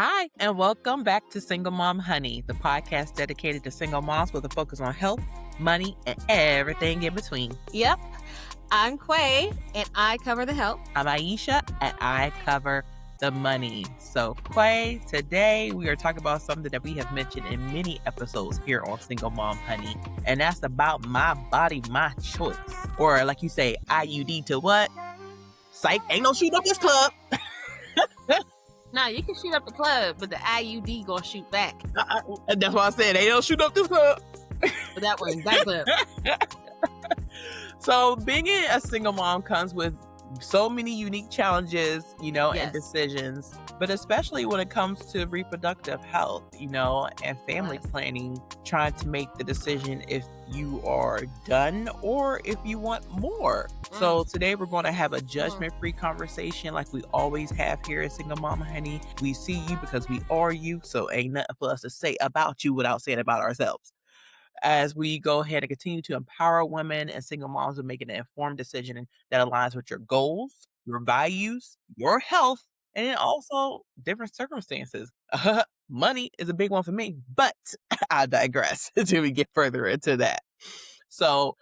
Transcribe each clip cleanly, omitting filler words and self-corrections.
Hi, and welcome back to Single Mom Honey, the podcast dedicated to single moms with a focus on health, money, and everything in between. Yep. I'm Quay, and I cover the health. I'm Aieshya, and I cover the money. So, Quay, today we are talking about something that we have mentioned in many episodes here on Single Mom Honey, and that's about my body, my choice. Or, like you say, IUD to what? Psych, ain't no shooting up this club. Nah, you can shoot up the club, but the IUD gonna shoot back. That's why I said ain't no shooting up this club. But that club. So being a single mom comes with so many unique challenges, and decisions, but especially when it comes to reproductive health, and family planning, trying to make the decision if you are done or if you want more. So today we're going to have a judgment-free conversation like we always have here at Single Mama Honey. We see you because we are you, so ain't nothing for us to say about you without saying about ourselves. As we go ahead and continue to empower women and single moms with making an informed decision that aligns with your goals, your values, your health, and then also different circumstances. Money is a big one for me, but I digress until we get further into that. So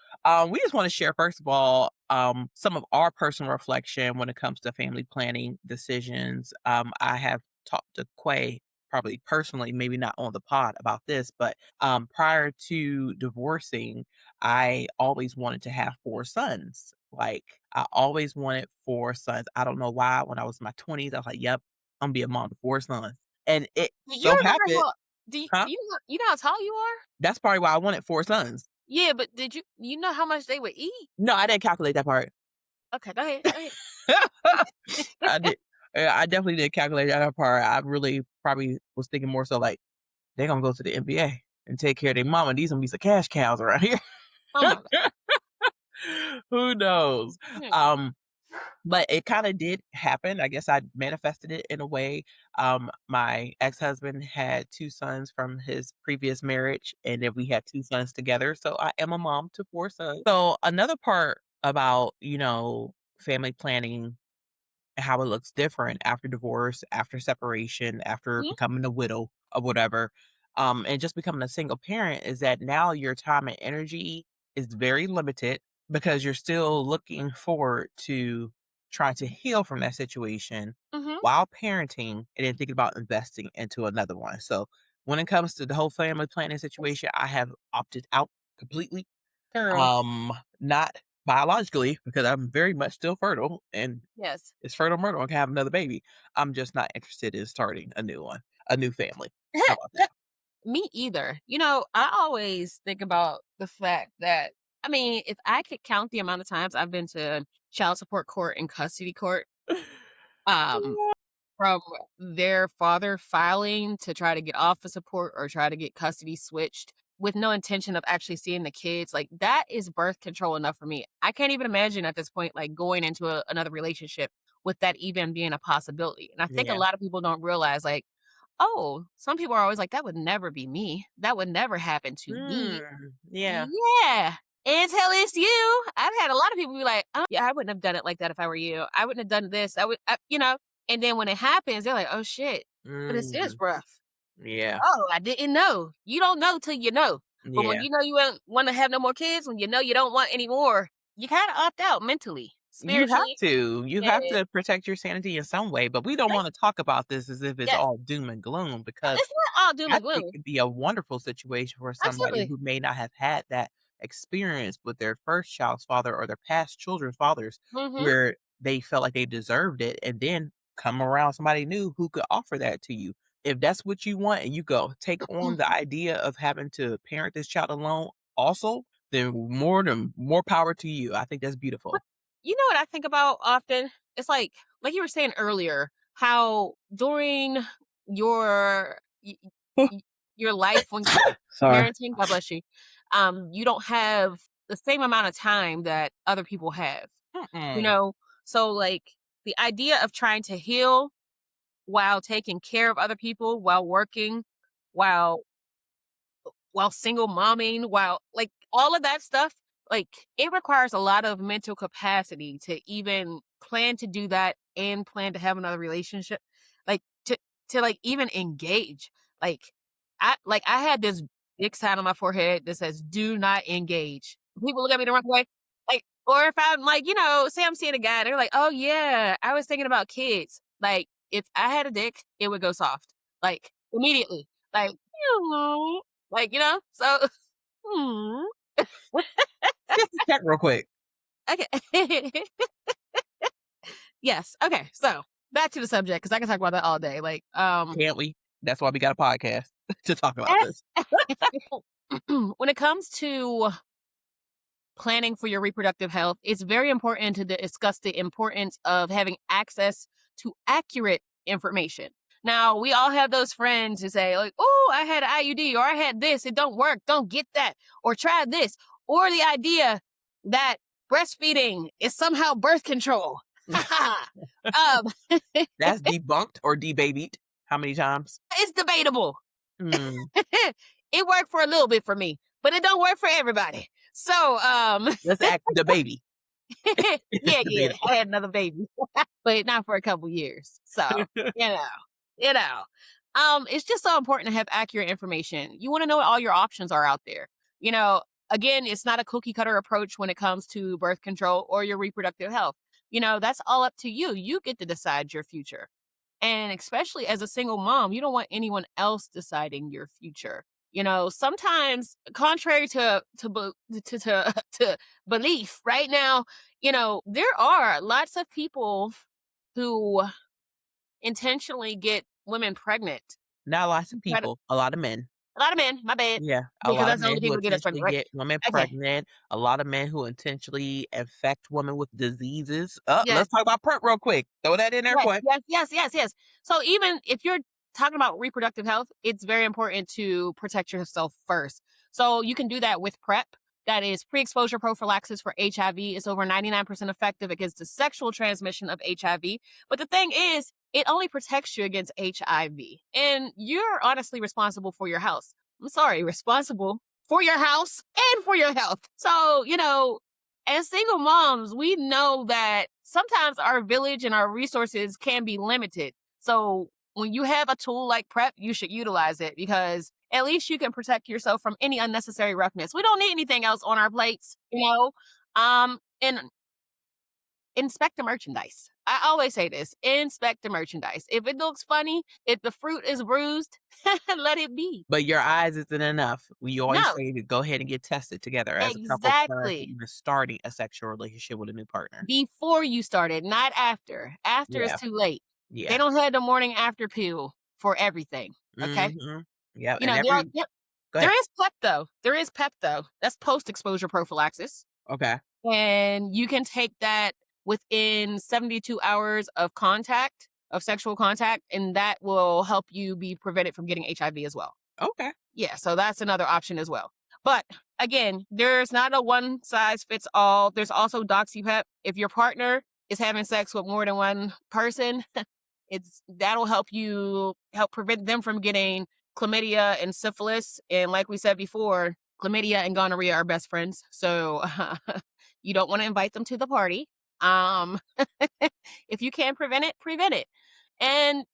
we just want to share, first of all, some of our personal reflection when it comes to family planning decisions. I have talked to Quay probably personally, maybe not on the pod about this, but prior to divorcing, I always wanted to have 4 sons. Like, I always wanted 4 sons. I don't know why. When I was in my 20s, I was like, yep, I'm gonna be a mom to 4 sons. And it You so remember happened. Huh? you know how tall you are? That's probably why I wanted 4 sons. Yeah, but did you know how much they would eat? No, I didn't calculate that part. Okay, go ahead. I did. I definitely didn't calculate that part. I really probably was thinking more so like, they're gonna go to the NBA and take care of their mama. These gonna be some cash cows around here. Oh my God. Who knows? Hmm. But it kind of did happen. I guess I manifested it in a way. My ex-husband had 2 sons from his previous marriage, and then we had 2 sons together. So I am a mom to 4 sons. So another part about, family planning, how it looks different after divorce, after separation, after Mhm. becoming a widow or whatever, and just becoming a single parent is that now your time and energy is very limited because you're still looking forward to trying to heal from that situation Mhm. while parenting and then thinking about investing into another one. So when it comes to the whole family planning situation, I have opted out completely. Girl. Not biologically because I'm very much still fertile and Yes. it's fertile myrtle. I can have another baby. I'm just not interested in starting a new one, a new family. How about that? Me either. I always think about the fact that, if I could count the amount of times I've been to child support court and custody court, um, from their father filing to try to get off of support or try to get custody switched with no intention of actually seeing the kids, like that is birth control enough for me. I can't even imagine at this point, like going into another relationship with that even being a possibility. And I think a Yeah. lot of people don't realize, like, oh, some people are always like, that would never be me. That would never happen to me. Yeah. Yeah. Until it's you. I've had a lot of people be like, oh, yeah, I wouldn't have done it like that if I were you. I wouldn't have done this. And then when it happens, they're like, oh shit, but it is Mm, rough. yeah. Oh, I didn't know. You don't know till you know. But when Yeah. you know you don't want to have no more kids, when you know you don't want any more, you kind of opt out mentally, You have spiritually. to. You have And to protect your sanity in some way, but we don't like, want to talk about this as if it's yes, all doom and gloom because it's not all doom I and think gloom. it could be a wonderful situation for somebody Absolutely. who may not have had that experience with their first child's father or their past children's fathers Mm-hmm. where they felt like they deserved it and then come around somebody new who could offer that to you. If that's what you want and you go take on the idea of having to parent this child alone also, then more power to you. I think that's beautiful. You know what I think about often? It's like you were saying earlier, how during your y- your life when you're Sorry. parenting, God bless you, you don't have the same amount of time that other people have. You Mm-mm. know, so like the idea of trying to heal while taking care of other people, while working, while single momming, while like all of that stuff, like it requires a lot of mental capacity to even plan to do that and plan to have another relationship. Like to, like, even engage. Like, I had this big sign on my forehead that says, "Do not engage." People look at me the wrong way, like, or if I'm, like, say I'm seeing a guy, they're like, "Oh, yeah, I was thinking about kids." Like, if I had a dick, it would go soft, like, immediately, like, "Aw." Like, so hmm. Just to check real quick. Okay. Yes, okay, so, back to the subject, because I can talk about that all day, like, Can't we? That's why we got a podcast to talk about this. when it comes to planning for your reproductive health, it's very important to discuss the importance of having access to accurate information. Now, we all have those friends who say, like, "Oh, I had an IUD," or "I had this, it don't work, don't get that," or "Try this," or the idea that breastfeeding is somehow birth control. um, That's debunked or debabied. How many times? it's debatable. Hmm. It worked for a little bit for me, but it don't work for everybody. So, Let's ask the baby. It's yeah, debatable. I had another baby, but not for a couple years. So, you know, you know, it's just so important to have accurate information. You want to know what all your options are out there. You know, again, it's not a cookie cutter approach when it comes to birth control or your reproductive health. That's all up to you. You get to decide your future. And especially as a single mom, you don't want anyone else deciding your future. Sometimes contrary to belief right now, there are lots of people who intentionally get women pregnant. Not lots of Try to- people, a lot of men. A lot of men, my bad, Yeah, a because lot of that's the men only who people who get us intentionally pregnant, right? get women Okay. pregnant, a lot of men who intentionally infect women with diseases. Yes. Let's talk about PrEP real quick. Throw that in there Yes, quick. yes, yes, yes, yes. So even if you're talking about reproductive health, it's very important to protect yourself first. So you can do that with PrEP. That is pre-exposure prophylaxis for HIV. It's over 99% effective against the sexual transmission of HIV. But the thing is, it only protects you against HIV. And you're honestly responsible for your health. I'm sorry, responsible for your house and for your health. So, as single moms, we know that sometimes our village and our resources can be limited. So when you have a tool like PrEP, you should utilize it because at least you can protect yourself from any unnecessary roughness. We don't need anything else on our plates. And inspect the merchandise. I always say this, inspect the merchandise. If it looks funny, if the fruit is bruised, let it be. But your eyes isn't enough. We always No, say to go ahead and get tested together as a couple prior to exactly. even starting a sexual relationship with a new partner. Before you started, not after. After is Yeah, too late. They yeah. don't have the morning after pill for everything, okay? Mhm. Yep, You and know, there are every yep, go there ahead. is PEP though. There is PEP though. That's post-exposure prophylaxis, Okay, and you can take that within 72 hours of sexual contact, and that will help you be prevented from getting HIV as well. okay. Yeah, so that's another option as well. But again, there's not a one size fits all. There's also DoxyPep. If your partner is having sex with more than one person, that'll help prevent them from getting chlamydia and syphilis. And like we said before, chlamydia and gonorrhea are best friends. So you don't want to invite them to the party. Um, if you can prevent it, prevent it. And,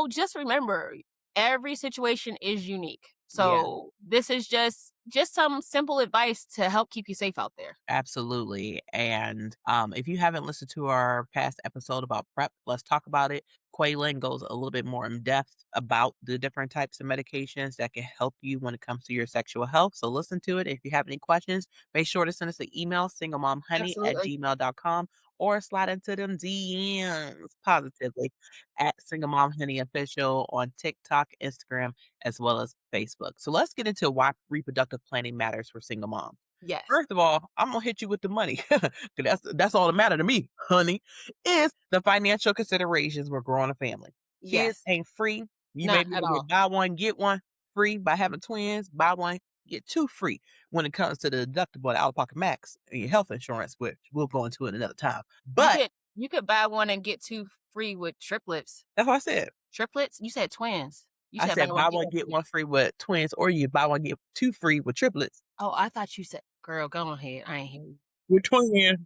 just remember, every situation is unique. Yeah. So this is just some simple advice to help keep you safe out there. Absolutely. And if you haven't listened to our past episode about PrEP, let's talk about it. Quaylin goes a little bit more in depth about the different types of medications that can help you when it comes to your sexual health. So listen to it. If you have any questions, make sure to send us an email, singlemomhoney at Absolutely. gmail.com, or slide into them DMs positively at Single Mom Honey Official on TikTok, Instagram, as well as Facebook. So let's get into why reproductive planning matters for single moms. Yes. First of all, I'm gonna hit you with the money. 'Cause that's all that matter to me, honey, is the financial considerations when growing a family. Kids Yes. ain't free. You may Not be at able to all. get buy one, get one free by having twins, buy one, get two free when it comes to the deductible, the out-of-pocket max, and your health insurance, which we'll go into it another time. You But could you could buy one and get two free with triplets. that's what I said. Triplets? You said twins. You I said buy said one, buy get one, one get free. one free with twins, or you buy one, get two free with triplets. Oh, I thought you said, girl, go ahead. I ain't hear you. With twins.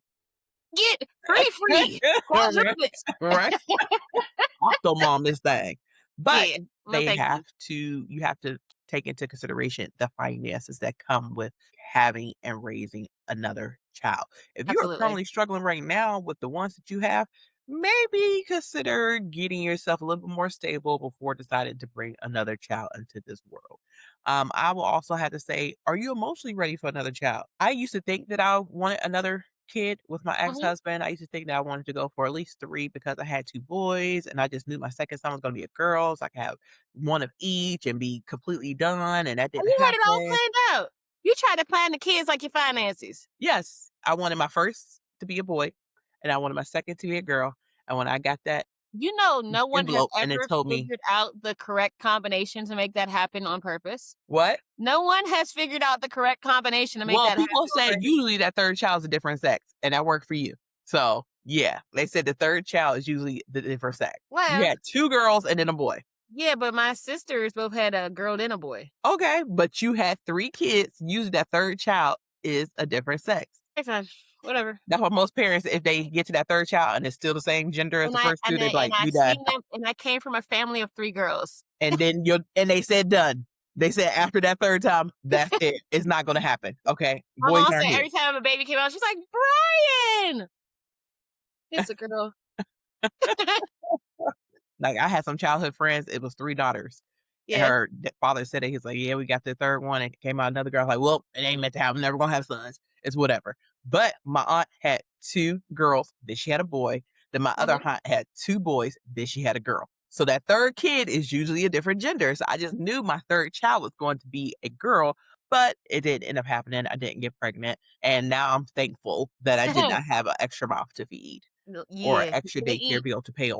Get free, Right. quadruplets. Right. Octo mom this thing. But Yeah. No, they thank have you. to you have to take into consideration the finances that come with having and raising another child. If you are Absolutely. currently struggling right now with the ones that you have, maybe consider getting yourself a little bit more stable before deciding to bring another child into this world. I will also have to say, are you emotionally ready for another child? I used to think that I wanted another kid with my Mhm. ex-husband. I used to think that I wanted to go for at least 3 because I had 2 boys, and I just knew my second son was gonna be a girl, so I could have 1 of each and be completely done, and that Oh, didn't you had it all happen. planned out. You tried to plan the kids like your finances. Yes, I wanted my first to be a boy, and I wanted my second to be a girl, and when I got that You know, no one has envelope and it ever told me figured out the correct combination to make that happen on purpose. what? No one has figured out the correct combination to make Well, that happen people on said purpose. usually that 3rd child's a different sex, and that worked for you. So, yeah, they said the 3rd child is usually the different sex. You Well, had 2 girls and then a boy. yeah, but my sisters both had a girl and a boy. Okay, but you had 3 kids, usually that 3rd child is a different sex. It's fine. Whatever. That's why most parents, if they get to that 3rd child and it's still the same gender as And the I first 2, and they I be and like, I "We done." seen them, and I came from a family of 3 girls. And then you and they said done. They said after that 3rd time, that's it. It's not gonna happen, okay? My Boys mom said aren't here. every time a baby came out, she's like, "Brian!" It's a girl. Like, I had some childhood friends, it was 3 daughters. And Yeah. her father said it, he's like, "Yeah, we got the 3rd one," and came out another girl, like, "Well, it ain't meant to happen, I'm never gonna have sons. It's whatever." But my aunt had 2 girls, then she had a boy, then my other Mhm. aunt had 2 boys, then she had a girl. So that 3rd kid is usually a different gender, so I just knew my 3rd child was going to be a girl, but it didn't end up happening, I didn't get pregnant, and now I'm thankful that I did not have an extra mouth to feed No, or yeah. extra They daycare eat. bill to pay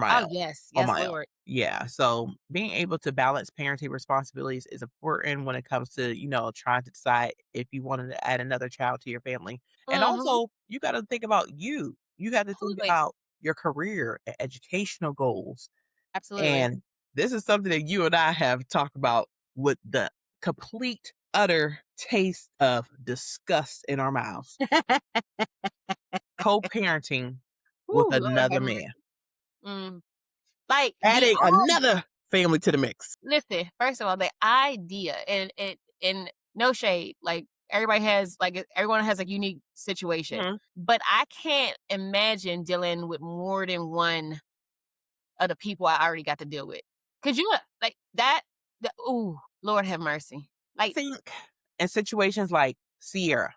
Oh, yes. on Yes, my own. Lord. Yeah, so being able to balance parenting responsibilities is important when it comes to, trying to decide if you wanted to add another child to your family. And Mhm. also, you got to think about you. You got to think Absolutely. about your career and educational goals. Absolutely. And this is something that you and I have talked about with the complete, utter taste of disgust in our mouths. Co-parenting with Ooh, Lord another have man. mercy. Mm. Like, Adding another family to the mix. listen, first of all, the idea and no shade, like, everyone has a unique situation, Mhm. but I can't imagine dealing with more than one of the people I already got to deal with. Could you, like, ooh, Lord have mercy. I Like, think in situations like Sierra,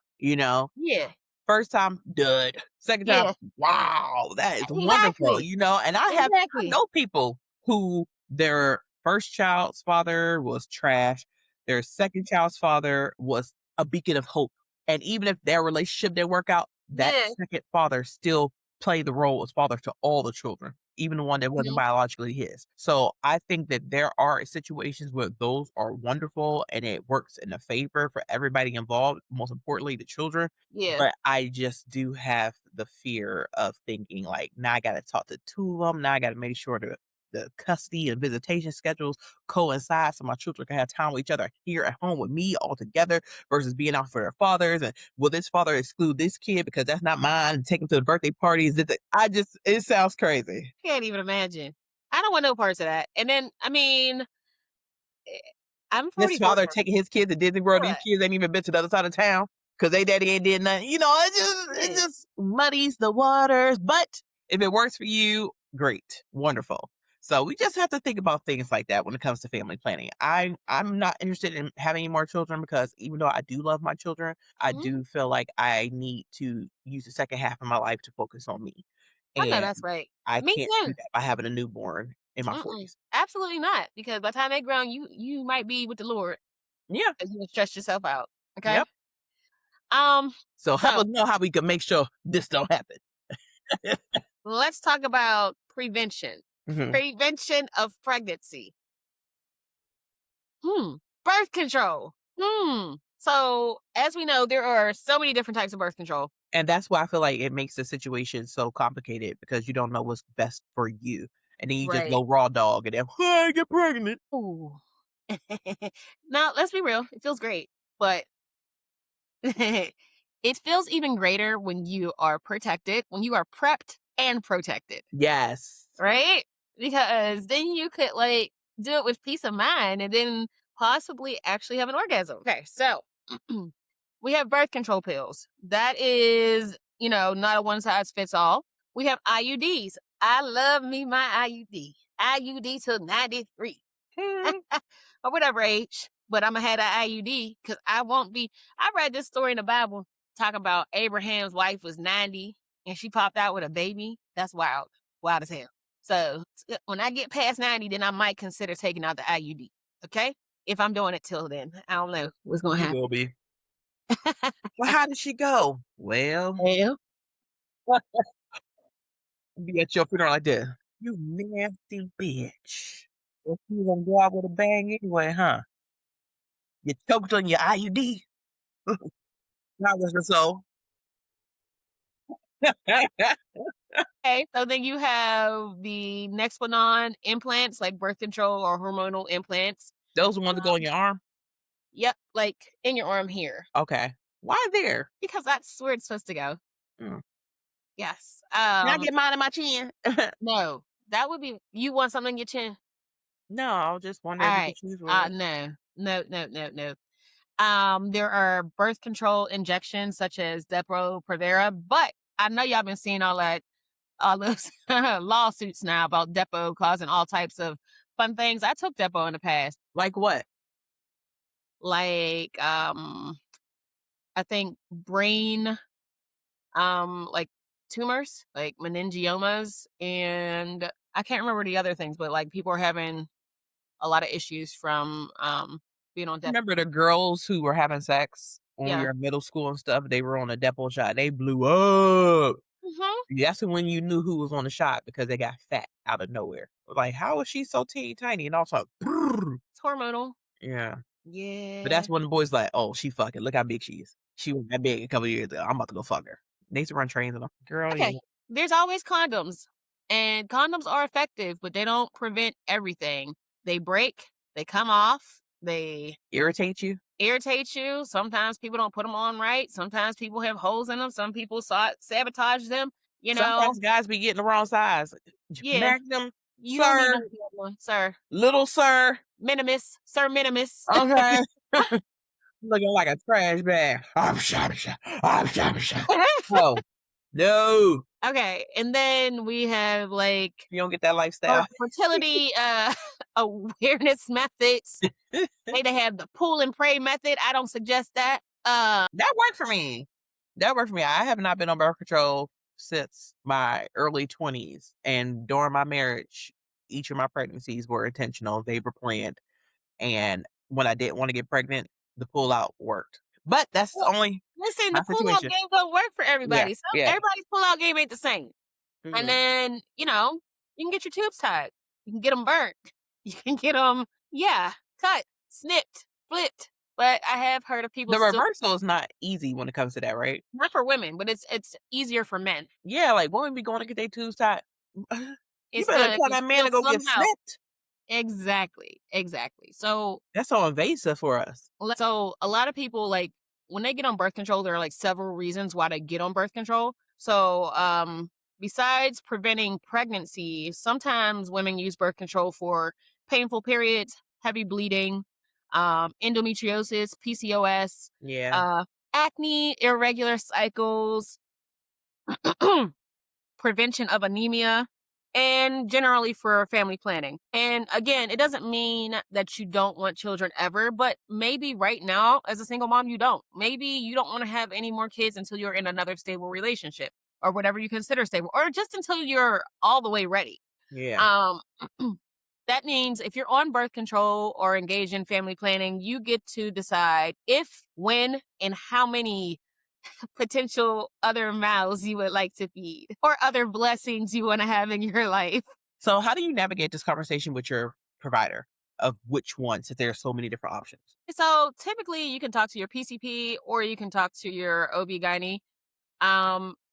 yeah, first time, dud. Second time, yeah, wow, that is wonderful, exactly, and I exactly. know people who their first child's father was trash, their second child's father was a beacon of hope. And even if their relationship didn't work out, that Yeah, second father still played the role as father to all the children, even the one that wasn't mhm, biologically his. So I think that there are situations where those are wonderful and it works in a favor for everybody involved, most importantly the children. yeah, But I just do have the fear of thinking like, now I gotta talk to 2 of them. Now I gotta make sure the custody and visitation schedules coincide so my children can have time with each other here at home with me all together versus being out for their fathers. And will this father exclude this kid because that's not mine and take him to the birthday parties? It sounds crazy. can't even imagine. I don't want no parts of that, and then, I mean, eh, I'm This 44. father taking his kids to Disney World, these What? kids ain't even been to the other side of town because they daddy ain't did nothing. It Yeah. just muddies the waters. But if it works for you, great, wonderful. So we just have to think about things like that when it comes to family planning. I'm not interested in having any more children because even though I do love my children, I Mhm. do feel like I need to use the second half of my life to focus on me. I know And that's right. I Me can't do too. that by having a newborn in my Mm-mm. 40s. Absolutely not, because by the time they grown, you might be with the Lord Yeah. if you stretch yourself out, okay? Yep. Um, So help so us know how we can make sure this don't happen. let's talk about prevention. Mhm. Prevention of pregnancy. Hmm. Birth control. Hmm. So, as we know, there are so many different types of birth control. And that's why I feel like it makes the situation so complicated because you don't know what's best for you. And then you just Right. go raw dog and then, "Hey, I get pregnant." Ooh. Now, let's be real. It feels great, but it feels even greater when you are protected, when you are prepped and protected, Yes. right? because then you could like do it with peace of mind and then possibly actually have an orgasm. Okay, so we have birth control pills. That is, not a one size fits all. We have IUDs. I love me my IUD. IUD till 93 or whatever age. But I'm gonna have that IUD because I won't be. I read this story in the Bible talking about Abraham's wife was 90 and she popped out with a baby. That's wild, wild as hell. So when I get past 90, then I might consider taking out the IUD. Okay, if I'm doing it till then, I don't know what's gonna You happen. will be. Well, how did she go? Well, Hell, be at your funeral like this. You nasty bitch. Well, you gonna go out with a bang anyway, huh? You choked on your IUD. That was the soul. okay. So then you have the Nexplanon implants, like birth control or hormonal implants. Those are the ones that go on your arm? Yep, like in your arm here. Okay. Why there? Because that's where it's supposed to go. Mm. Yes. Can I get mine in my chin? No, that would be you want something in your chin? No, I was just wondering if you could Alright. choose with it. No. No, no, no, no. There are birth control injections such as Depo-Provera, but I know y'all been seeing all those lawsuits now about Depo causing all types of fun things. I took Depo in the past. Like what? Like, I think brain, like tumors, like meningiomas, and I can't remember the other things, but like people are having a lot of issues from being on Depo. Remember the girls who were having sex when we Yeah. were in middle school and stuff? They were on a Depo shot. They blew up. Hmm. That's when you knew who was on the shot because they got fat out of nowhere. Like, how is she so teeny tiny? And also, It's hormonal. yeah. But Yeah. that's when the boys like, oh, she fucking look how big she is. She was that big a couple years ago. I'm about to go fuck her. They used to run trains on them. Girl, yeah. Okay. There's always condoms, and condoms are effective, but they don't prevent everything. They break, they come off, they Irritate you? irritate you. Sometimes people don't put them on right. Sometimes people have holes in them. Some people sabotage them. Sometimes guys be getting the wrong size. Yeah, Magnum, you don't need no sir, big one, sir. little sir. Minimus, sir, minimus. Okay. Looking like a trash bag. I'm shabby. Oh, no. Okay, and then we have like You don't get that lifestyle. fertility awareness methods. They have the pull and pray method. I don't suggest that. That worked for me. That worked for me. I have not been on birth control since my early 20s. And during my marriage, each of my pregnancies were intentional. They were planned. And when I didn't want to get pregnant, the pull out worked. But that's Well, only listen, my the pull out situation. game don't work for Yeah. everybody. Yeah. Everybody's pull out game ain't the same. And Mhm. then, you can get your tubes tied. You can get them burnt. You can get them, cut, snipped, flipped. But I have heard of people The still, reversal is not easy when it comes to that, right? not for women, but it's easier for men. Yeah, like women be going to get their tubes tied. You It's better gonna tell be that man still to go get somehow. snipped. Exactly. So That's so invasive for us. So a lot of people like when they get on birth control, there are like several reasons why they get on birth control. So besides preventing pregnancy, sometimes women use birth control for painful periods, heavy bleeding, endometriosis, PCOS, Yeah. uh, acne, irregular cycles, prevention of anemia, and generally for family planning. And again, it doesn't mean that you don't want children ever, but maybe right now, as a single mom, you don't. Maybe you don't want to have any more kids until you're in another stable relationship or whatever you consider stable, or just until you're all the way ready. Yeah. That means if you're on birth control or engaged in family planning, you get to decide if, when, and how many potential other mouths you would like to feed or other blessings you want to have in your life. So how do you navigate this conversation with your provider of which one, since there are so many different options? So typically you can talk to your PCP or you can talk to your OB-GYN.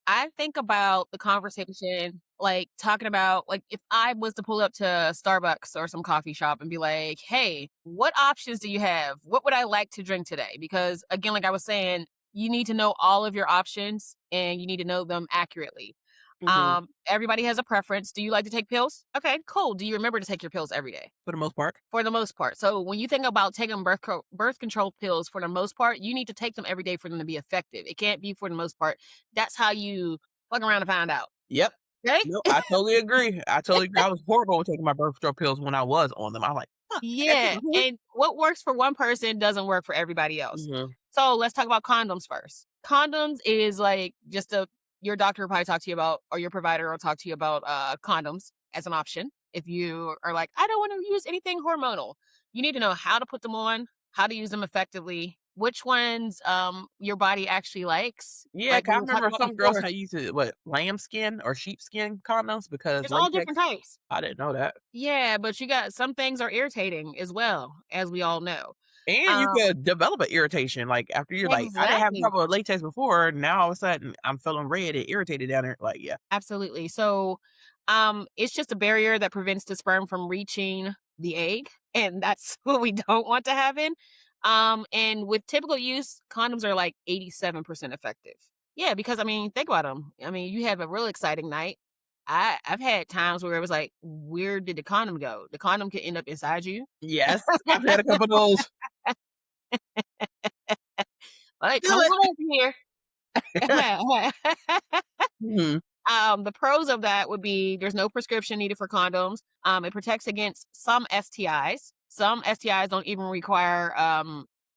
I think about the conversation, like talking about like if I was to pull up to Starbucks or some coffee shop and be like, hey, what options do you have? What would I like to drink today? Because again, like I was saying, you need to know all of your options and you need to know them accurately. Mhm. Everybody has a preference. Do you like to take pills? Okay, cool. Do you remember to take your pills every day? For the most part. For the most part. So when you think about taking birth control pills for the most part, you need to take them every day for them to be effective. It can't be for the most part. That's how you fuck around and find out. Yep. Okay? Nope, I totally agree. I totally agree. I was horrible with taking my birth control pills when I was on them. I was like, "Fuck, I gotta take Yeah. my pills?" And what works for one person doesn't work for everybody else. Mhm. So let's talk about condoms first. Condoms is like just a your doctor will probably talk to you about, or your provider will talk to you about condoms as an option. If you are like, I don't want to use anything hormonal, you need to know how to put them on, how to use them effectively, which ones your body actually likes. Yeah, Like 'cause we I were talking remember about some girls before, had used it, what, lambskin or sheepskin condoms because there's all different latex. types. I didn't know that. Yeah, but you got some things are irritating as well, as we all know. And you Um, could develop an irritation, like, after you're like, "I didn't have exactly. trouble with latex before, now all of a sudden I'm feeling red and irritated down there." Like, yeah. Absolutely. So, it's just a barrier that prevents the sperm from reaching the egg, and that's what we don't want to happen. And with typical use, condoms are like 87% effective. Yeah, because I mean, think about them. I mean, you have a real exciting night. I've had times where it was like, where did the condom go? The condom could end up inside you. Yes, I've had a couple of those. Like, Do come it. on over here. Mhm. The pros of that would be there's no prescription needed for condoms. It protects against some STIs. Some STIs don't even require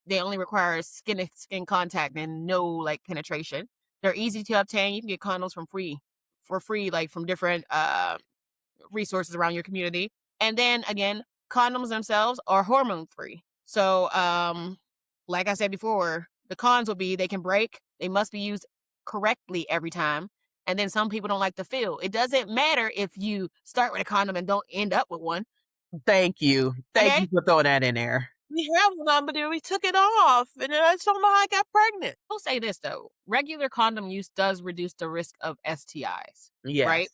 they only require skin to skin contact and no like penetration. They're easy to obtain. You can get condoms for free, like from different resources around your community. And then again, condoms themselves are hormone free. So, like I said before, the cons will be they can break, they must be used correctly every time. And then some people don't like the feel. It doesn't matter if you start with a condom and don't end up with one. Thank you. Thank Okay. you for throwing that in there. We have one, but then we took it off, and then I just don't know how I got pregnant. I'll say this though, regular condom use does reduce the risk of STIs, right?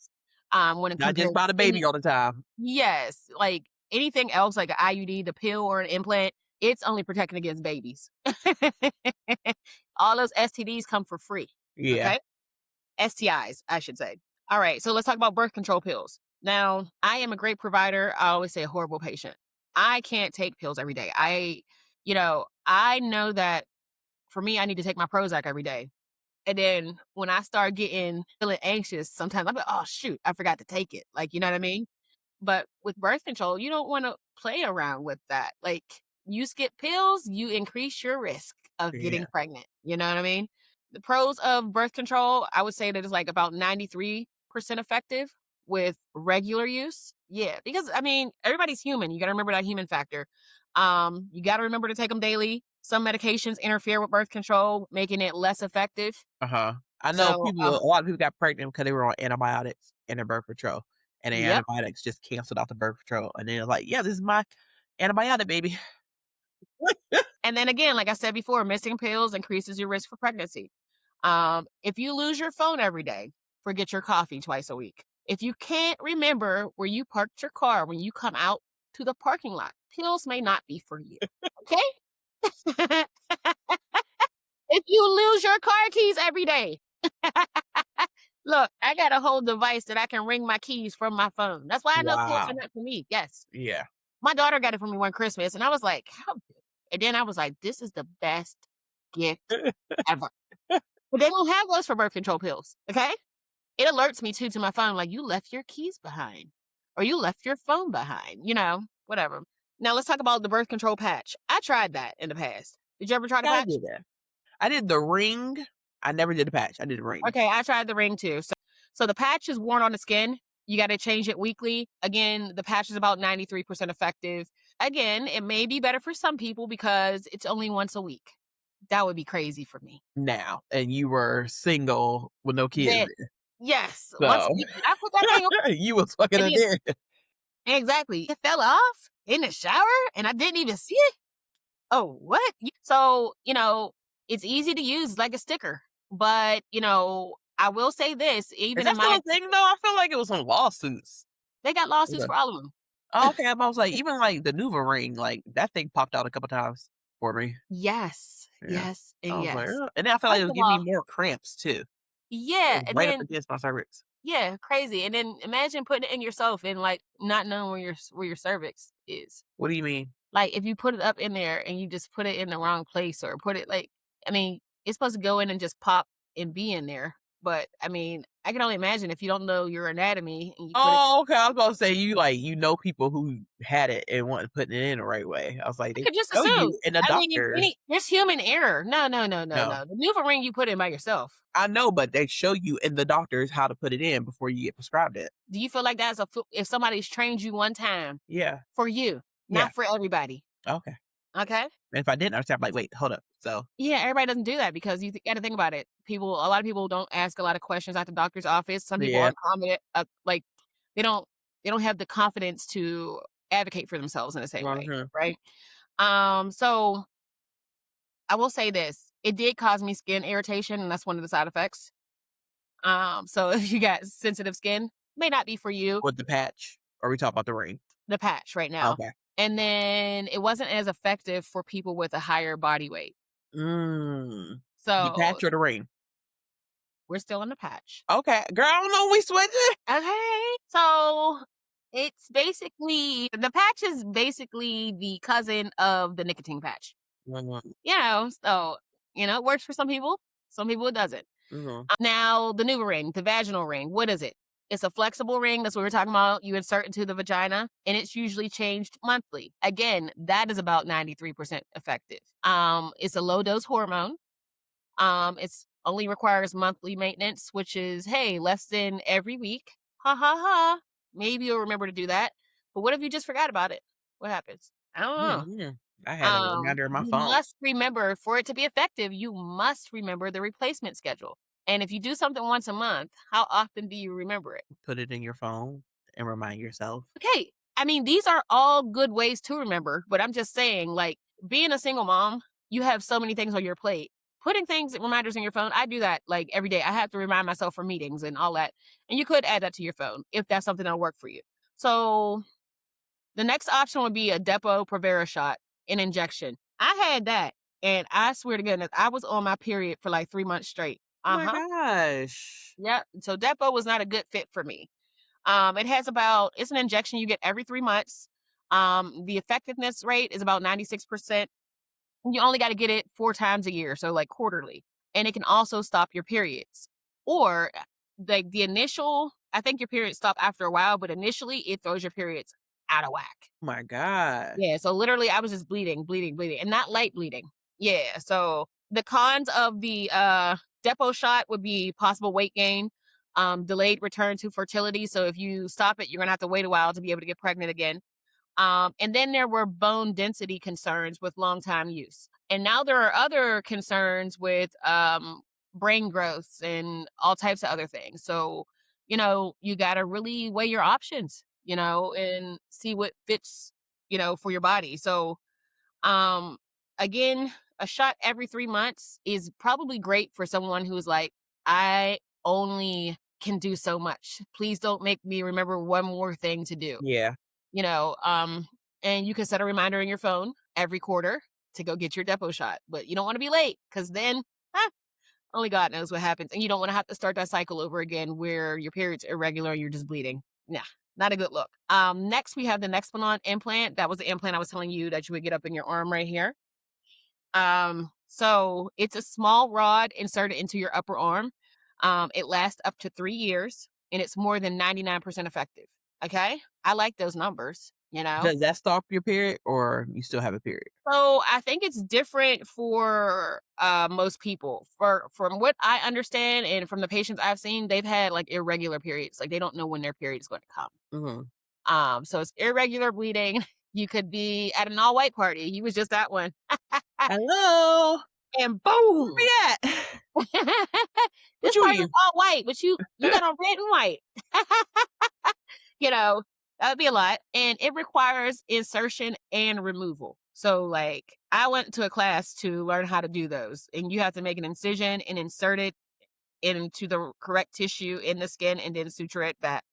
Yes. When it Not just compares about a to any baby all the time. yes, like anything else, like an IUD, the pill or an implant, it's only protecting against babies. All those STDs come for free. Yeah. Okay. STIs, I should say. All right. So let's talk about birth control pills. Now, I am a great provider. I always say a horrible patient. I can't take pills every day. I know that for me, I need to take my Prozac every day. And then when I start feeling anxious, sometimes I'm like, oh shoot, I forgot to take it. Like, you know what I mean? But with birth control, you don't wanna play around with that. Like, you skip pills, you increase your risk of getting Yeah. pregnant, you know what I mean? The pros of birth control, I would say that it's, like, about 93% effective with regular use. Yeah, because, I mean, everybody's human, you gotta remember that human factor. You gotta remember to take them daily. Some medications interfere with birth control, making it less effective. Uh-huh. I know So, people a lot of people got pregnant because they were on antibiotics and their birth control, and the yep. antibiotics just canceled out the birth control, and then they're like, "Yeah, this is my antibiotic, baby." And then again, like I said before, missing pills increases your risk for pregnancy. If you lose your phone every day, forget your coffee twice a week. If you can't remember where you parked your car when you come out to the parking lot, pills may not be for you. Okay? If you lose your car keys every day, look, I got a whole device that I can ring my keys from my phone. That's why I know pills are Wow. not for me. Yes. Yeah. My daughter got it for me one Christmas, and I was like, how? And then I was like, this is the best gift ever. But they don't have those for birth control pills. Okay. It alerts me too to my phone, like you left your keys behind or you left your phone behind, whatever. Now let's talk about the birth control patch. I tried that in the past. Did you ever try the I patch? did that. I did the ring. I never did the patch. I did the ring. Okay, I tried the ring too. So the patch is worn on the skin. You got to change it weekly. Again, the patch is about 93% effective. Again, it may be better for some people because it's only once a week. That would be crazy for me. Now, and you were single with no kids Then, then. yes, once So, I put that thing on, you was fucking and a then deer. exactly, it fell off in the shower, and I didn't even see it. Oh, what? So it's easy to use like a sticker, but I will say this, Is even in that still my a thing though? I feel like it was some lawsuits. they got lawsuits Okay. for all of them. Oh, okay, I was like, even like the Nuva ring, like that thing popped out a couple times for me. Yes, Yeah. yes, and I was like, yes. "Ugh," and then I felt like it First was of giving me all, more cramps too. It yeah, was and right up then against my cervix. Yeah, crazy. And then imagine putting it in yourself and like not knowing where your cervix is. What do you mean? Like if you put it up in there and you just put it in the wrong place or put it like, I mean, it's supposed to go in and just pop and be in there. But I mean, I can only imagine if you don't know your anatomy and you put it. Oh, okay, I was gonna say you, like, you know people who had it and wasn't putting it in the right way. I was like, I "They could just show assume. you in the I mean, doctors." there's human error. No, no, no, no, No. no. The Nuva ring you put in by yourself. I know, but they show you in the doctors how to put it in before you get prescribed it. Do you feel like that's if somebody's trained you one time Yeah. for you, Yeah. not for everybody? Okay. Okay. And if I didn't understand, I'm like, "Wait, hold up." So Yeah, everybody doesn't do that because you got to think about it. A lot of people don't ask a lot of questions at the doctor's office. Some people yeah. aren't confident, like they don't they don't have the confidence to advocate for themselves in the same way, Mhm. right? So I will say this: it did cause me skin irritation, and that's one of the side effects. So if you got sensitive skin, may not be for you, With the patch? Or we talk about the ring? the patch right now. Okay. And then it wasn't as effective for people with a higher body weight. Mm. The So patch or the ring? we're still in the patch. Okay. Girl, I don't know, we switching? Okay. So it's basically the patch is basically the cousin of the nicotine patch. Mhm. So it works for some people it doesn't. Mhm. Now the new ring, the vaginal ring, what is it? It's a flexible ring. That's what we're talking about. You insert into the vagina, and it's usually changed monthly. Again, that is about 93% effective. It's a low dose hormone. It's only requires monthly maintenance, which is, hey, less than every week. Ha ha ha. Maybe you'll remember to do that. But what if you just forgot about it? What happens? I don't know. Mhm. I had a reminder in my You phone. must remember for it to be effective, you must remember the replacement schedule. And if you do something once a month, how often do you remember it? Put it in your phone and remind yourself. Okay. I mean, these are all good ways to remember, but I'm just saying, like, being a single mom, you have so many things on your plate. Putting reminders in your phone, I do that like every day. I have to remind myself for meetings and all that. And you could add that to your phone if that's something that'll work for you. So the next option would be a Depo Provera shot, an injection. I had that, and I swear to goodness, I was on my period for like 3 months straight. Oh my Uh-huh. gosh. Yeah. So Depo was not a good fit for me. It's an injection you get every 3 months. The effectiveness rate is about 96%. You only got to get it 4 times a year, so like quarterly. And it can also stop your periods. Or like the initial, I think your periods stop after a while, but initially it throws your periods out of whack. Oh my god. Yeah, so literally I was just bleeding, bleeding, bleeding, and not light bleeding. Yeah, so the cons of the depot shot would be possible weight gain, delayed return to fertility. So if you stop it, you're gonna have to wait a while to be able to get pregnant again. And then there were bone density concerns with long time use. And now there are other concerns with brain growth and all types of other things. So, you got to really weigh your options, and see what fits, for your body. So, um, again, a shot every 3 months is probably great for someone who's like, I only can do so much. Please don't make me remember one more thing to do Yeah. you know, um, and you can set a reminder in your phone every quarter to go get your depot shot, but you don't want to be late because then only God knows what happens. And you don't want to have to start that cycle over again where your period's irregular and you're just bleeding. Nah, not a good look. Next, we have the Nexplanon implant. That was the implant I was telling you that you would get up in your arm right here. So it's a small rod inserted into your upper arm. It lasts up to 3 years and it's more than 99% effective. Okay. I like those numbers. Does that stop your period or you still have a period? So I think it's different for most people. From what I understand and from the patients I've seen, they've had like irregular periods. Like they don't know when their period is going to come. Mhm. So it's irregular bleeding. You could be at an all white party. You was just at one. Hello? And Where boom. we at? What This you party was eating? all white, but you got on red and white. you know, that would be a lot. And it requires insertion and removal. So like I went to a class to learn how to do those. And you have to make an incision and insert it into the correct tissue in the skin and then suture it back.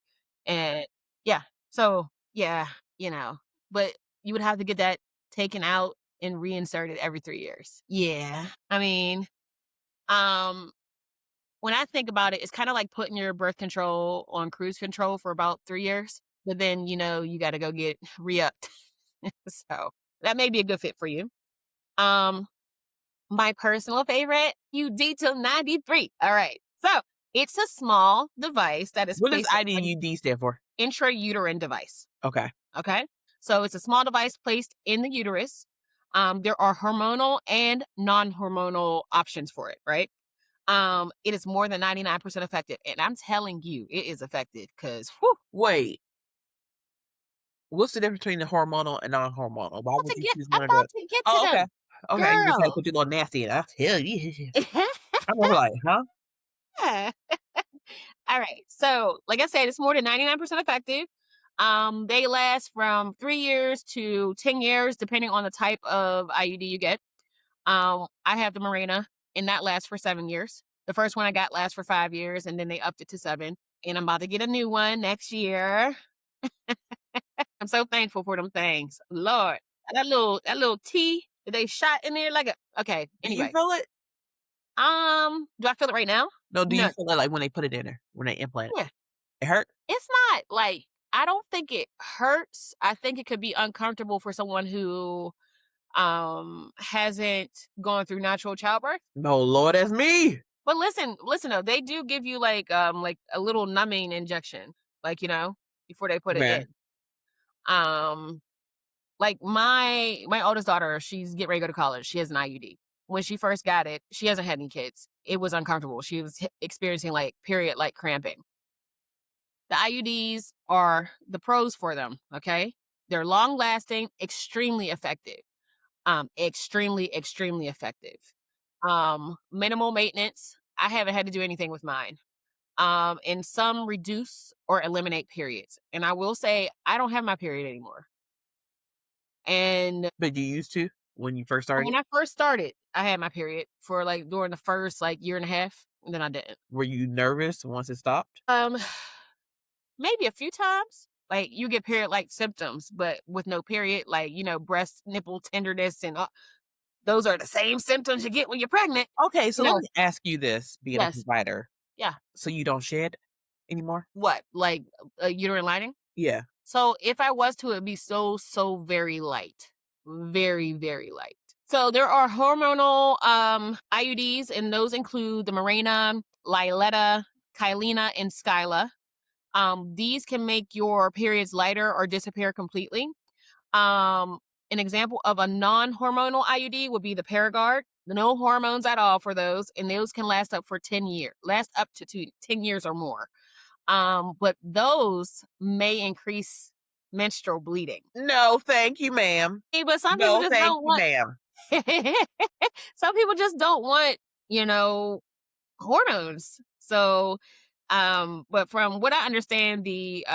And yeah. So yeah, you know. But you would have to get that taken out and reinserted every 3 years. Yeah. I mean, um when I think about it, it's kinda like putting your birth control on cruise control for about 3 years, but then, you gotta go get re-upped. So, that may be a good fit for you. Um, my personal favorite, UD till 93. Alright. So, it's a small device that is What does placed on IDUD stand for? intrauterine device. Okay. Okay? So, it's a small device placed in the uterus. There are hormonal and non-hormonal options for it, right? It is more than 99% effective, and I'm telling you, it is effective because Wait, what's the difference between the hormonal and non-hormonal? Why would you choose I'm one of about the to get to Oh, okay. them. Okay, you just had to Girl. put your little nasty in. I tell you. I'm over like, huh? Yeah. All right. So, like I said, it's more than 99% effective. They last from 3 years to 10 years, depending on the type of IUD you get. I have the Mirena, and that lasts for 7 years. The first one I got lasts for 5 years, and then they upped it to 7. And I'm about to get a new one next year. I'm so thankful for them things. Lord, that little T that they shot in there like a okay. Do you Anyway, feel it? do I feel it right now? No, do you No. feel it like when they put it in there, when they implant it? Yeah, It hurt? it's not like I don't think it hurts. I think it could be uncomfortable for someone who hasn't gone through natural childbirth. No, Lord, that's me. But listen though, they do give you like a little numbing injection, like before they put it Okay. in. Um, Like my oldest daughter, she's getting ready to go to college. She has an IUD. When she first got it, she hasn't had any kids. It was uncomfortable. She was experiencing like period like cramping. The IUDs are the pros for them. Okay, they're long lasting, extremely effective. Extremely effective. Minimal maintenance. I haven't had to do anything with mine. And some reduce or eliminate periods. And I will say I don't have my period anymore. And But you used to when you first when started? I first started, I had my period for like during the first like year and a half, and then I didn't. Were you nervous once it stopped? Maybe a few times. Like you get period like symptoms, but with no period, like breast nipple tenderness and those are the same symptoms you get when you're pregnant. Okay, so You let know? me ask you this, being a Yes. provider. Yeah. So you don't shed anymore? What? Like uterine lining? Yeah. So if I was to, it'd be so very light, very very light. So there are hormonal IUDs, and those include the Mirena, Liletta, Kweilynn, and Skyla. These can make your periods lighter or disappear completely. Um, an example of a non-hormonal IUD would be the Paragard. No hormones at all for those, and those can last up for 10 years, last up to 10 years or more. But those may increase menstrual bleeding. No, thank you, ma'am. But some people No, just thank don't you, want ma'am. some people just don't want, hormones. So, but from what I understand, the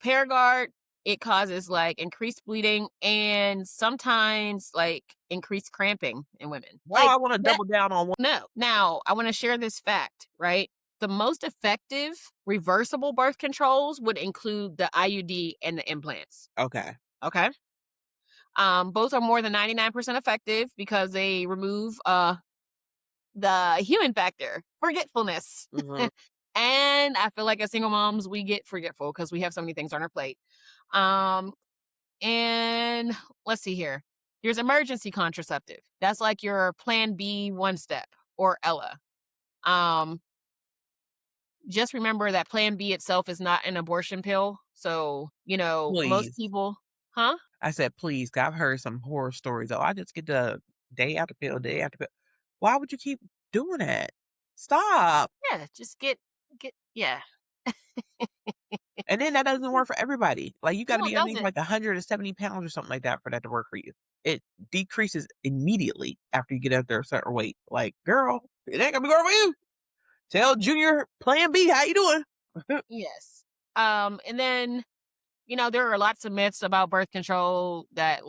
Paragard, it causes like increased bleeding and sometimes like increased cramping in women. Wow, Like I wanna that double down on one. no. Now, I want to share this fact, right? The most effective reversible birth controls would include the IUD and the implants. Okay. Okay. Both are more than 99% effective because they remove the human factor, forgetfulness. Mhm. And I feel like as single moms, we get forgetful because we have so many things on our plate. Um, and let's see here. There's emergency contraceptive. That's like your plan B one step or Ella. Um, just remember that plan B itself is not an abortion pill. So, most Please. people, huh? I said, "Please," 'cause I've heard some horror stories. "Oh, I just get the day after pill, day after pill." Why would you keep doing that? Stop. Yeah, just get, yeah. And then that doesn't work for everybody. Like, you gotta No, it be, I think, doesn't. like 170 pounds or something like that for that to work for you. It decreases immediately after you get up there a certain weight. Like, "Girl, it ain't gonna be good for you. Tell Junior Plan B how you doing." Yes. And then, there are lots of myths about birth control that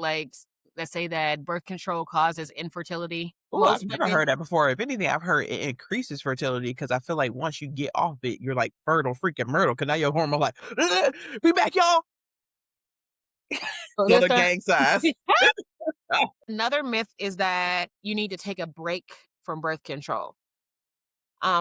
that say that birth control causes infertility. Oh, I've Most never women, heard that before. If anything, I've heard it increases fertility because I feel like once you get off it, you're like fertile freaking myrtle. Cause now your hormone like, "We back, y'all." so Go there's to gang size. another myth is that you need to take a break from birth control.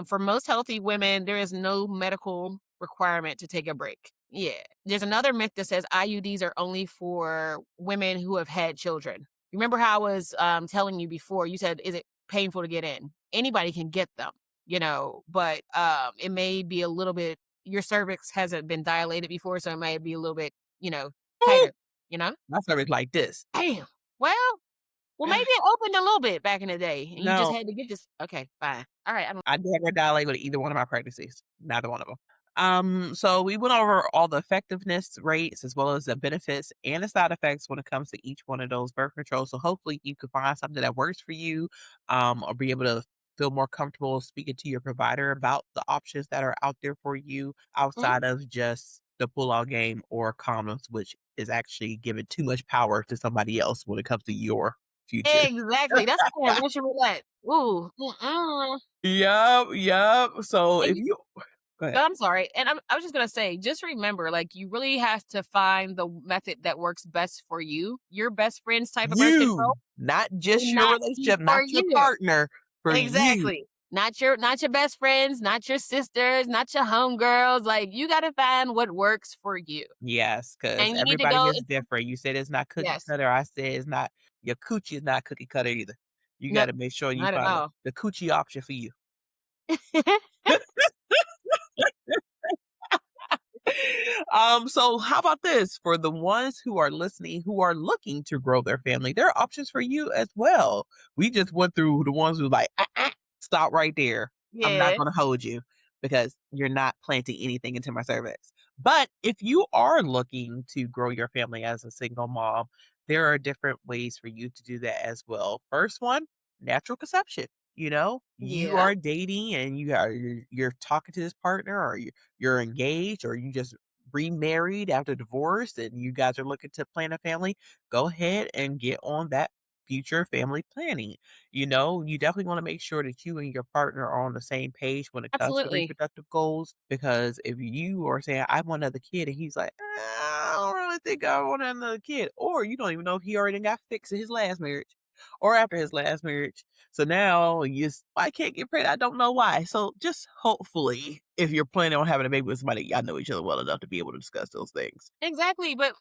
For most healthy women, there is no medical requirement to take a break. Yeah. There's another myth that says IUDs are only for women who have had children. Remember how I was telling you before? You said, is it painful to get in? Anybody can get them, but it may be a little bit, your cervix hasn't been dilated before, so it may be a little bit, Ooh, tighter, you know? my stomach's like this. Damn. Well, maybe it opened a little bit back in the day, and you just No, had to get this. Okay, fine. All right, I don't. I never dilate with either one of my pregnancies, neither one of them. So we went over all the effectiveness rates as well as the benefits and the side effects when it comes to each one of those birth controls. So hopefully you can find something that works for you, or be able to feel more comfortable speaking to your provider about the options that are out there for you Mhm. outside of just the pull-out game or condoms, which is actually giving too much power to somebody else when it comes to your future. Exactly. That's like Russian roulette. Ooh. Mm-mm. Yep, yep. So And if you, you go ahead. I'm sorry. And I was just gonna say, just remember, like, you really have to find the method that works best for you. Your best friend's type of birth You, control not will just your not be relationship, for not your you. partner, for you. Exactly. Not your best friends, not your sisters, not your homegirls. Like, you gotta find what works for you. Yes, because And you need to everybody go is into, different. You said it's not cookie yes. cutter, I said it's not your coochie is not cookie cutter either. You Nope. gotta make sure you Not at find all. the coochie option for you. So how about this? For the ones who are listening, who are looking to grow their family, there are options for you as well. We just went through the ones who like, stop right there. I'm not Yeah. going to hold you because you're not planting anything into my cervix. But if you are looking to grow your family as a single mom, there are different ways for you to do that as well. First one, natural conception. You Yeah. are dating and you're talking to this partner, or you're engaged, or you just remarried after divorce and you guys are looking to plan a family, go ahead and get on that future family planning. You definitely want to make sure that you and your partner are on the same page when it comes to Absolutely. reproductive goals. Because if you are saying, I want another kid, and he's like, I don't really think I want another kid, or you don't even know if he already got fixed in his last marriage or after his last marriage. So now I can't get pregnant. I don't know why. So just hopefully, if you're planning on having a baby with somebody, y'all know each other well enough to be able to discuss those things. Exactly. But,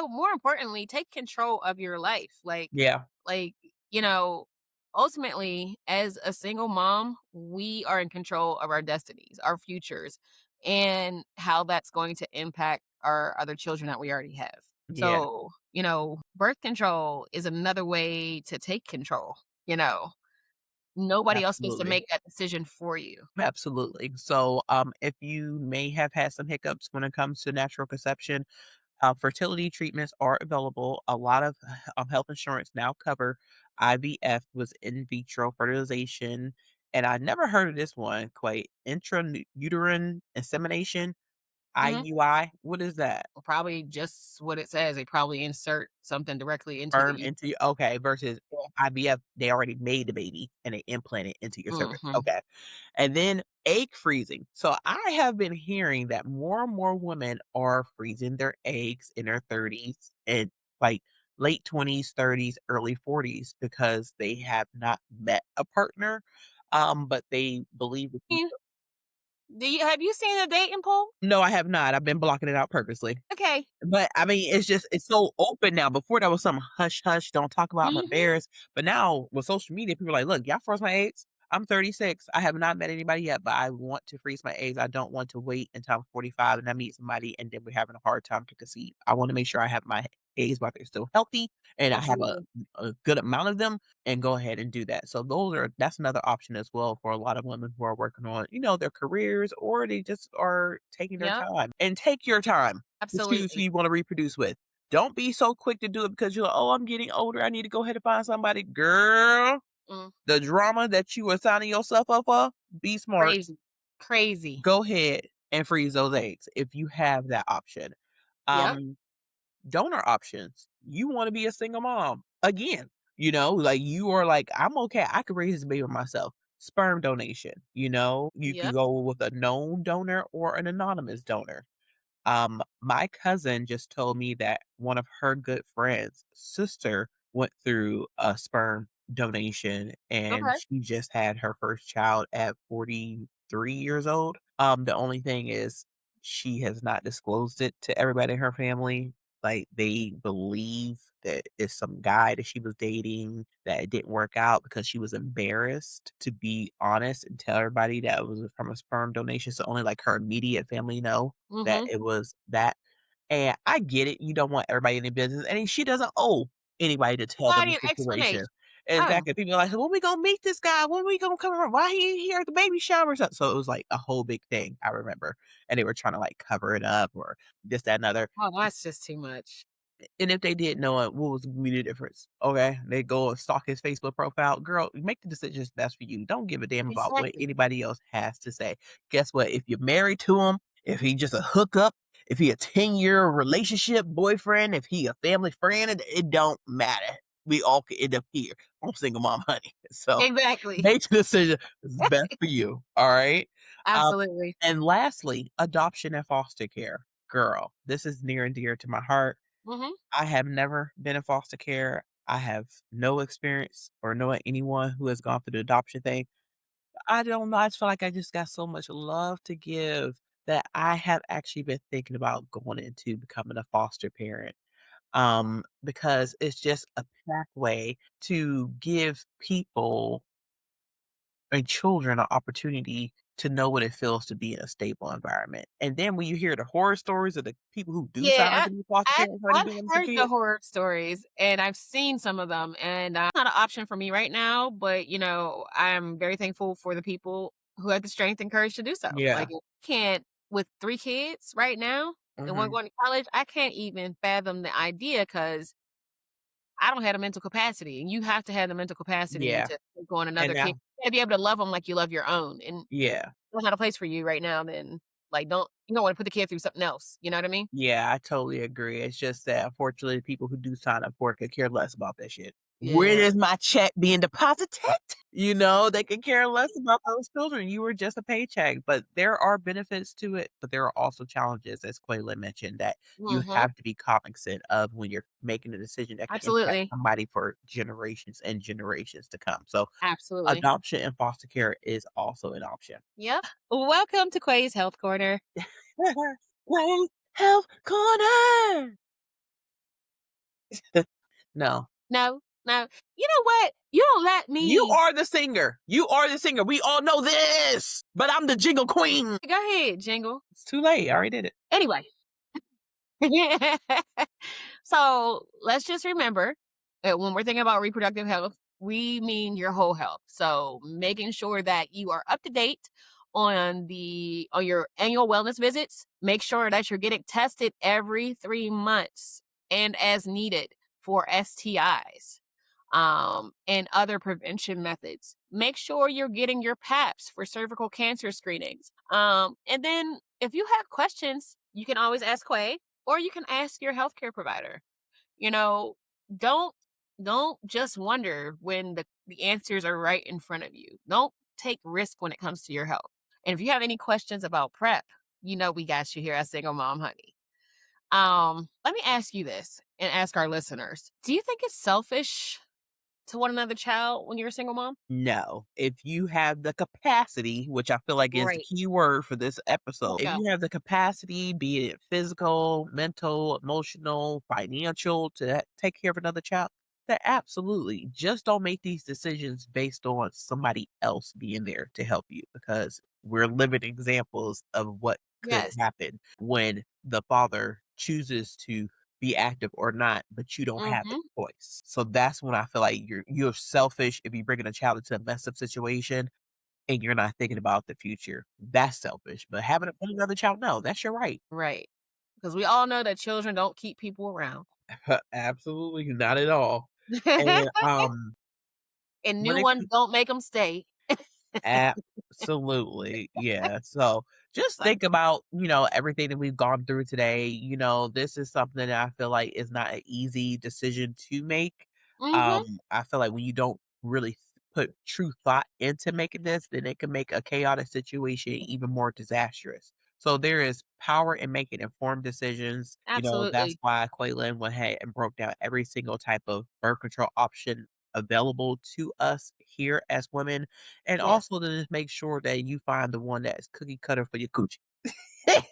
more importantly, take control of your life. Yeah, Like, you know, ultimately, as a single mom, we are in control of our destinies, our futures, and how that's going to impact our other children that we already have. yeah, So, birth control is another way to take control. You know, Nobody else gets to absolutely. make that decision for you. Absolutely. So, if you may have had some hiccups when it comes to natural conception, fertility treatments are available. A lot of health insurance now cover IVF, was in vitro fertilization, and I never heard of this one. Quite intrauterine insemination, Hmm. IUI. What is that? Probably just what it says. They probably insert something directly into the Sperm uterus. into you, okay, versus IVF, they already made the baby and they implant it into your cervix, Hmm. okay. And then egg freezing. So I have been hearing that more and more women are freezing their eggs in their 30s and, like, late 20s, 30s, early 40s because they have not met a partner, but they believe if you Have you seen the dating pool? No, I have not, I've been blocking it out purposely. Okay. But, I mean, it's so open now. Before that was some hush hush, don't talk about, I'm Mhm. embarrassed. But now with social media, people are like, "Look, y'all froze my eggs. I'm 36. I have not met anybody yet, but I want to freeze my eggs. I don't want to wait until I'm 45 and I meet somebody and then we're having a hard time to conceive. I want to make sure I have my eggs while they're still healthy and I have a Absolutely. a good amount of them, and go ahead and do that." So that's another option as well for a lot of women who are working on, their careers, or they just are taking their Yep. time. And take your time to choose who Absolutely. you wanna reproduce with. Don't be so quick to do it because you're like, "Oh, I'm getting older. I need to go ahead and find somebody." Girl, Mm, the drama that you are signing yourself up for, be smart. crazy. Crazy. Go ahead and freeze those eggs if you have that option. Yep. Um, Donor options. You wanna be a single mom. Again, like, you are like, "I'm okay. I could raise this baby myself." Sperm donation, you can Yep. go with a known donor or an anonymous donor. My cousin just told me that one of her good friends' sister went through a sperm donation, and Okay. she just had her first child at 43 years old. The only thing is she has not disclosed it to everybody in her family. Like, they believe that it's some guy that she was dating, that it didn't work out because she was embarrassed to be honest and tell everybody that it was from a sperm donation, so only, like, her immediate family know that Mhm. it was that. And I get it, you don't want everybody in their business, and she doesn't owe anybody to tell them Why the an situation. explanation? Oh, Exactly, people are like, "When we gonna meet this guy? When we gonna come around? Why he here at the baby shower?" So it was, like, a whole big thing, I remember, and they were trying to, like, cover it up or this, that, and other. oh, that's just too much. And if they did know it, what was gonna be the difference? Okay, they go and stalk his Facebook profile. Girl, make the decisions best for you. Don't give a damn about what Exactly. anybody else has to say. Guess what? If you're married to him, if he just a hookup, if he a 10-year relationship boyfriend, if he a family friend, it don't matter. We all could end up here on Single Mom Honey. So Exactly. make the decision that's best for you. All right. Um, Absolutely. and lastly, adoption and foster care. Girl, this is near and dear to my heart. Mhm. I have never been in foster care. I have no experience or know anyone who has gone through the adoption thing. I don't know. I just feel like I just got so much love to give that I have actually been thinking about going into becoming a foster parent. Because it's just a pathway to give people and children an opportunity to know what it feels to be in a stable environment. And then when you hear the horror stories of the people who do sign up Yeah, to be foster I parents, honey, I've being some heard the kids. horror stories, and I've seen some of them, and, not an option for me right now, but, I'm very thankful for the people who had the strength and courage to do so. Yeah. Like, I can't with 3 kids right now, and one Mhm. going to college, I can't even fathom the idea because I don't have the mental capacity, and you have to have the mental capacity Yeah, to take on and another kid. now You gotta be able to love them like you love your own, and yeah, that's not a place for you right now, then, like, you don't wanna put the kid through something else, you know what I mean? yeah, I totally agree. It's just that unfortunately people who do sign up for it could care less about that shit. Where Yeah. is my check being deposited? They could care less about those children. You were just a paycheck, but there are benefits to it, but there are also challenges, as Quayla mentioned, that you Mhm. have to be cognizant of when you're making a decision that can impact Absolutely. somebody for generations and generations to come. So Absolutely. adoption and foster care is also an option. Yep. Welcome to Quay's Health Corner. Queen Health Corner. No. No, no. You know what? You don't let You me are the singer. You are the singer. We all know this, but I'm the jingle queen. go ahead, Jingle. It's too late. I already did it. Anyway. So, let's just remember that when we're thinking about reproductive health, we mean your whole health. So, making sure that you are up to date on your annual wellness visits, make sure that you're getting tested every 3 months and as needed for STIs, and other prevention methods. Make sure you're getting your PAPs for cervical cancer screenings. And then if you have questions, you can always ask Quay or you can ask your healthcare provider. You know, don't don't just wonder when the answers are right in front of you. Don't take risk when it comes to your health. And if you have any questions about prep, we got you here at Single Mom Honey. Let me ask you this and ask our listeners. Do you think it's selfish to want another child when you're a single mom? No. If you have the capacity, which I feel like is the Right. key word for this episode, if Go. you have the capacity, be it physical, mental, emotional, financial, to take care of another child, then absolutely. Just don't make these decisions based on somebody else being there to help you because we're living examples of what could Yes. happen when the father chooses to be active or not, but you don't have the Mhm. choice. So that's when I feel like you're selfish if you're bringing a child into a messed up situation and you're not thinking about the future. That's selfish. But having another child, no, that's your right. Right. Because we all know that children don't keep people around. Absolutely not at all. And And when new it ones don't make them stay. absolutely. Yeah. So just So think about, everything that we've gone through today. This is something that I feel like is not an easy decision to make. mhm. I feel like when you don't really put true thought into making this, then it can make a chaotic situation even more disastrous. So there is power in making informed decisions. That's Absolutely. why Quaylen went ahead and broke down every single type of birth control option available to us here as women, and Yes. also to just make sure that you find the one that's cookie cutter for your coochie. Right?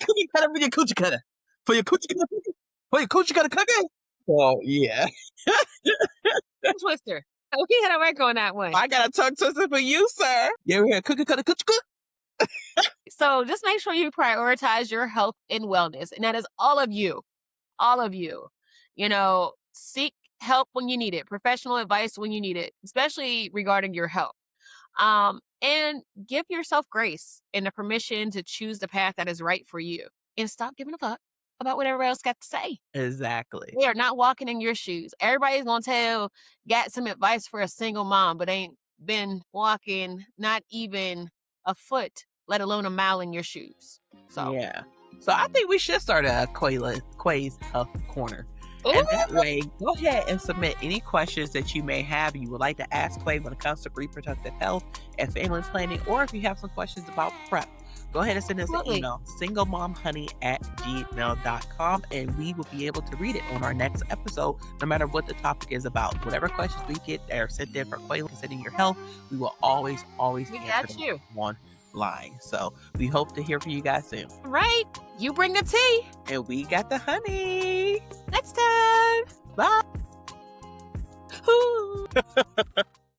Cookie cutter for your coochie cutter. For your coochie cutter cookie. For your coochie cutter cookie. Oh, yeah. Twister. We had a work on that one. I got a tongue twister for you, sir. You ever hear cookie cutter coochie cutter? So just make sure you prioritize your health and wellness. And that is all of you. All of you. You know, seek help when you need it, professional advice when you need it, especially regarding your health. And give yourself grace and the permission to choose the path that is right for you. And stop giving a fuck about what everybody else got to say. Exactly. They are not walking in your shoes. Everybody's gonna got some advice for a single mom, but ain't been walking not even a foot, let alone a mile in your shoes. So yeah. So I think we should start a Quay's Health Corner. Ooh. And that way, go ahead and submit any questions that you may have you would like to ask Quay when it comes to reproductive health and family planning, or if you have some questions about PrEP, go ahead and send us an email, singlemomhoney@gmail.com, and we will be able to read it on our next episode, no matter what the topic is about. Whatever questions we get that are sent in for Quay concerning your health, we will always answer them one line. So we hope to hear from you guys soon. Right. You bring the tea. And we got the honey. Next time. Bye.